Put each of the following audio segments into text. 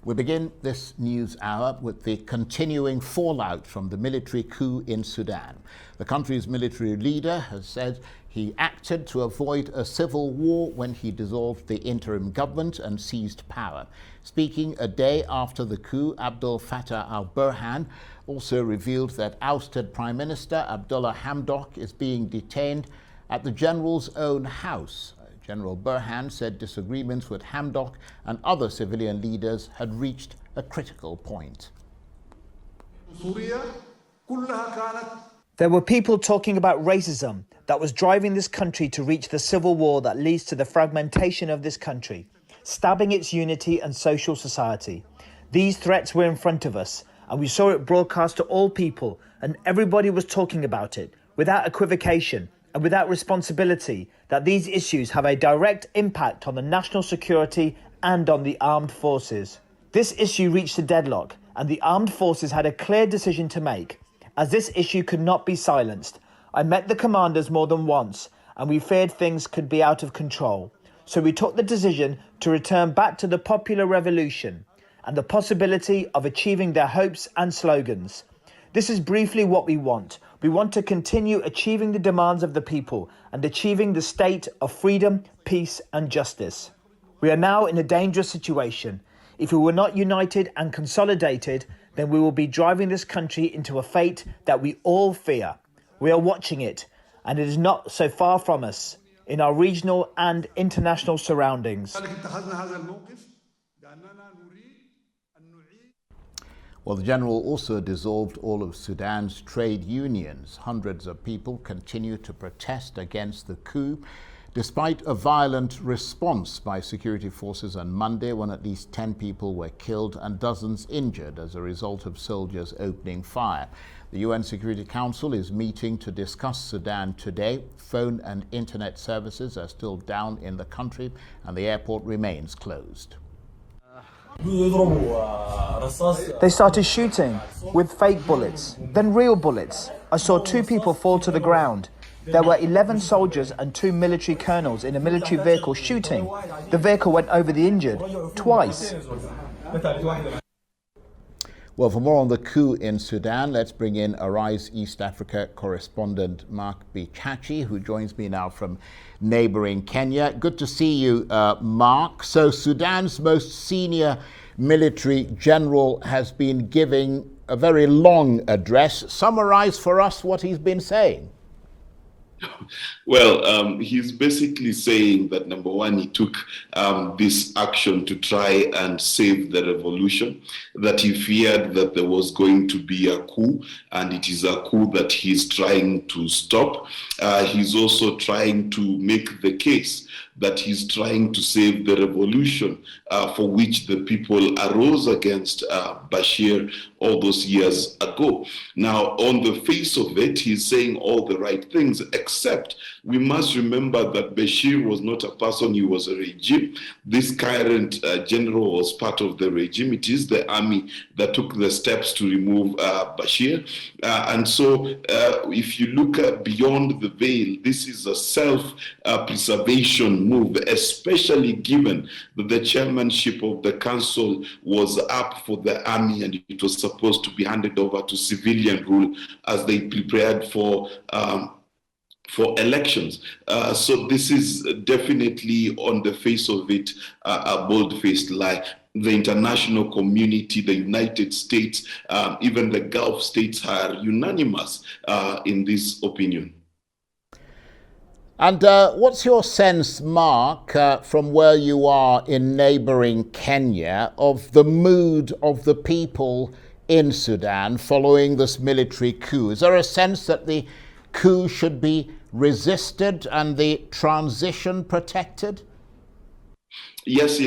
We begin this news hour with the continuing fallout from the military coup in Sudan. The country's military leader has said he acted to avoid a civil war when he dissolved the interim government and seized power. Speaking a day after the coup, Abdel Fattah al-Burhan also revealed that ousted Prime Minister Abdullah Hamdok is being detained at the general's own house. General Burhan said disagreements with Hamdok and other civilian leaders had reached a critical point. There were people talking about racism that was driving this country to reach the civil war that leads to the fragmentation of this country, stabbing its unity and social society. These threats were in front of us, and we saw it broadcast to all people, and everybody was talking about it, without equivocation and without responsibility, that these issues have a direct impact on the national security and on the armed forces. This issue reached a deadlock, and the armed forces had a clear decision to make. As this issue could not be silenced, I met the commanders more than once, and we feared things could be out of control. So we took the decision to return back to the popular revolution and the possibility of achieving their hopes and slogans. This is briefly what we want. We want to continue achieving the demands of the people and achieving the state of freedom, peace and justice. We are now in a dangerous situation. If we were not united and consolidated, then we will be driving this country into a fate that we all fear. We are watching it, and it is not so far from us in our regional and international surroundings. Well, the general also dissolved all of Sudan's trade unions. Hundreds of people continue to protest against the coup, despite a violent response by security forces on Monday when at least 10 people were killed and dozens injured as a result of soldiers opening fire. The UN Security Council is meeting to discuss Sudan today. Phone and internet services are still down in the country and the airport remains closed. They started shooting with fake bullets, then real bullets. I saw 2 people fall to the ground. There were 11 soldiers and 2 military colonels in a military vehicle shooting. The vehicle went over the injured twice. Well, for more on the coup in Sudan, let's bring in Arise East Africa correspondent Mark Bicachi, who joins me now from neighboring Kenya. Good to see you, Mark. So Sudan's most senior military general has been giving a very long address. Summarize for us what he's been saying. Well, he's basically saying that, number one, he took this action to try and save the revolution, that he feared that there was going to be a coup, and it is a coup that he's trying to stop. He's also trying to make the case that he's trying to save the revolution for which the people arose against Bashir all those years ago. Now, on the face of it, he's saying all the right things, except we must remember that Bashir was not a person, he was a regime. This current general was part of the regime. It is the army that took the steps to remove Bashir. And so if you look beyond the veil, this is a self-preservation move, especially given that the chairmanship of the council was up for the army and it was supposed to be handed over to civilian rule as they prepared for elections. So this is definitely, on the face of it, a bold-faced lie. The international community, the United States, even the Gulf states are unanimous in this opinion. And what's your sense, Mark, from where you are in neighboring Kenya, of the mood of the people in Sudan following this military coup? Is there a sense that the coup should be resisted and the transition protected? Yes,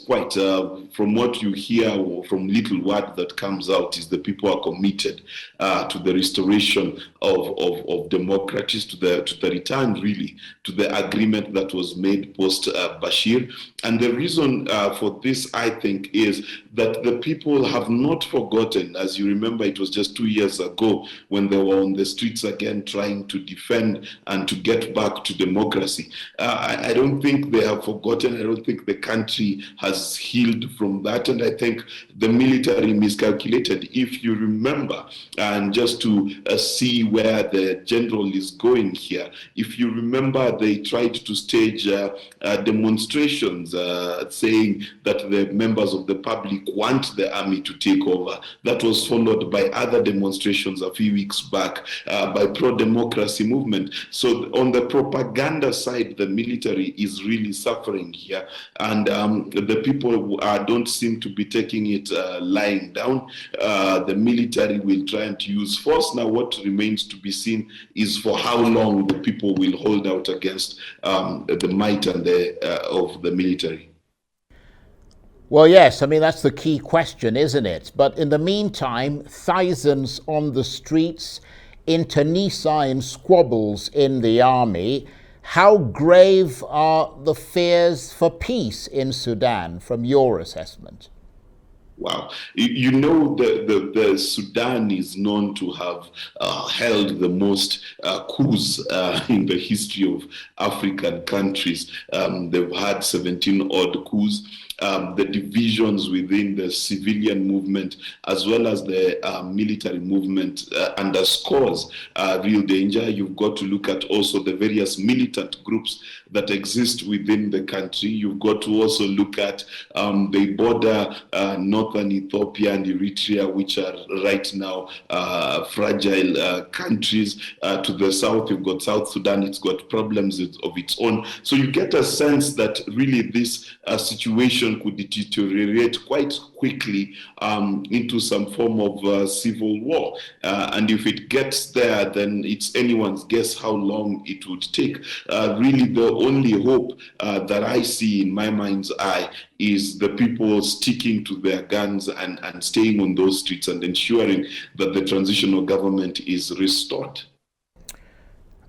quite. From what you hear, or from little word that comes out, is the people are committed to the restoration of democracy, to the return, really, to the agreement that was made post Bashir. And the reason for this, I think, is that the people have not forgotten. As you remember, it was just 2 years ago when they were on the streets again trying to defend and to get back to democracy. I don't think they have forgotten. I don't think the country has healed from that. And I think the military miscalculated. If you remember, and just to see where the general is going here, if you remember, they tried to stage demonstrations saying that the members of the public want the army to take over. That was followed by other demonstrations a few weeks back by pro-democracy movement. So on the propaganda side, the military is really suffering here, and the people don't seem to be taking it lying down. The military will try and use force. Now what remains to be seen is for how long the people will hold out against the might and of the military. Well, yes, I mean, that's the key question, isn't it? But in the meantime, thousands on the streets, internecine squabbles in the army. How grave are the fears for peace in Sudan from your assessment? Wow. You know, the Sudan is known to have held the most coups in the history of African countries. They've had 17 odd coups. The divisions within the civilian movement as well as the military movement underscores real danger. You've got to look at also the various militant groups that exist within the country. You've got to also look at the border northern Ethiopia and Eritrea, which are right now fragile countries. To the south, you've got South Sudan. It's got problems of its own. So you get a sense that really this situation could deteriorate quite quickly into some form of civil war. And if it gets there, then it's anyone's guess how long it would take. Really, the only hope that I see in my mind's eye is the people sticking to their guns and staying on those streets and ensuring that the transitional government is restored.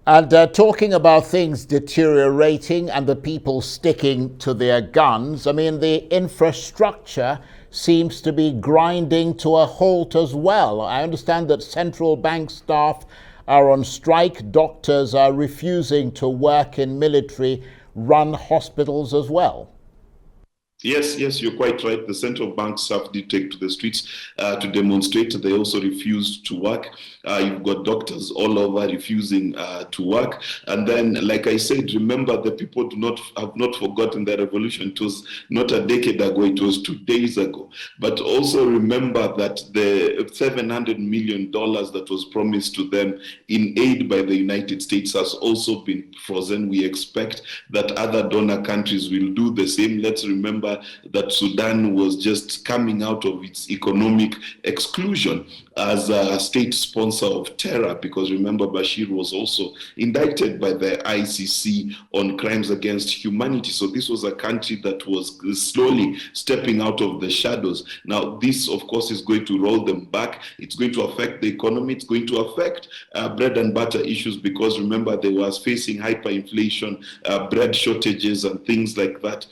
And talking about things deteriorating and the people sticking to their guns, I mean, the infrastructure seems to be grinding to a halt as well. I understand that central bank staff are on strike. Doctors are refusing to work in military-run hospitals as well. Yes, you're quite right. The central bank staff did take to the streets to demonstrate. They also refused to work. You've got doctors all over refusing to work. And then, like I said, remember, the people have not forgotten the revolution. It was not a decade ago, it was 2 days ago. But also remember that the $700 million that was promised to them in aid by the United States has also been frozen. We expect that other donor countries will do the same. Let's remember that Sudan was just coming out of its economic exclusion as a state sponsor of terror, because remember, Bashir was also indicted by the ICC on crimes against humanity. So this was a country that was slowly stepping out of the shadows. Now, this, of course, is going to roll them back. It's going to affect the economy. It's going to affect bread and butter issues, because remember, they was facing hyperinflation, bread shortages, and things like that.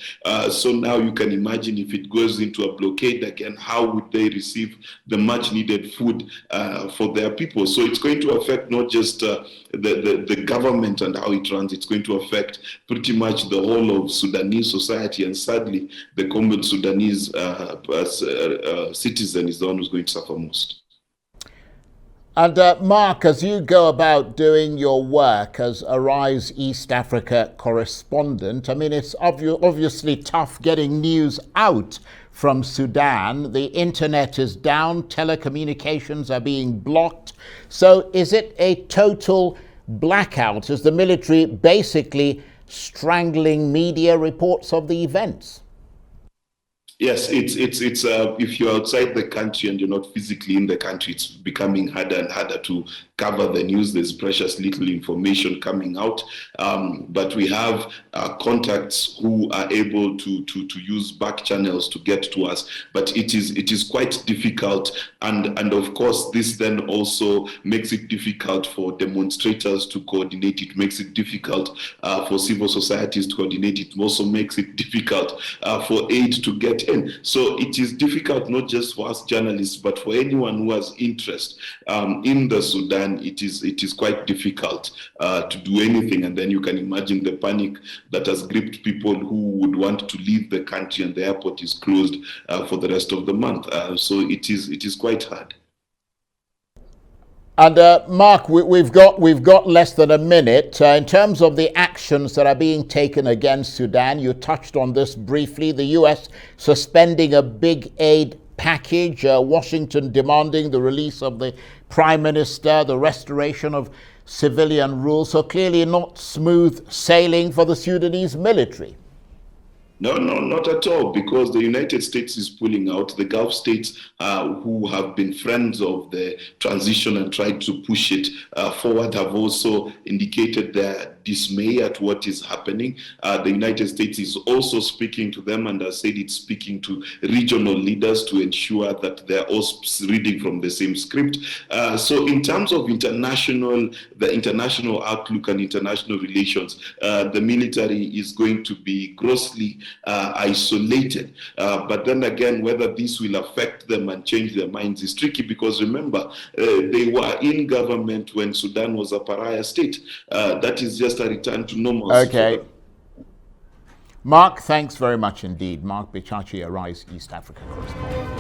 So now you can imagine, if it goes into a blockade again, how would they receive the much needed food for their people? So it's going to affect not just the government and how it runs, it's going to affect pretty much the whole of Sudanese society. And sadly, the common Sudanese citizen is the one who's going to suffer most. And Mark, as you go about doing your work as Arise East Africa correspondent, I mean, it's obviously tough getting news out from Sudan. The internet is down, telecommunications are being blocked. So is it a total blackout? Is the military basically strangling media reports of the events? Yes, it's if you're outside the country and you're not physically in the country, it's becoming harder and harder to cover the news. There's precious little information coming out, but we have contacts who are able to use back channels to get to us. But it is quite difficult, and of course this then also makes it difficult for demonstrators to coordinate. It makes it difficult for civil societies to coordinate. It also makes it difficult for aid to get in. So it is difficult not just for us journalists, but for anyone who has interest in the Sudan then it is quite difficult to do anything. And then you can imagine the panic that has gripped people who would want to leave the country, and the airport is closed for the rest of the month. So it is quite hard. And Mark, we've got less than a minute. In terms of the actions that are being taken against Sudan, you touched on this briefly. The U.S. suspending a big aid package, Washington demanding the release of the Prime Minister, the restoration of civilian rule. So clearly not smooth sailing for the Sudanese military. No, not at all, because the United States is pulling out. The Gulf states who have been friends of the transition and tried to push it forward have also indicated their dismay at what is happening. The United States is also speaking to them and has said it's speaking to regional leaders to ensure that they're all reading from the same script. So in terms of the international outlook and international relations, the military is going to be grossly isolated. But then again, whether this will affect them and change their minds is tricky, because remember, they were in government when Sudan was a pariah state. That is just a return to normal. Okay. Mark, thanks very much indeed. Mark Bicachi, Arise East Africa correspondent.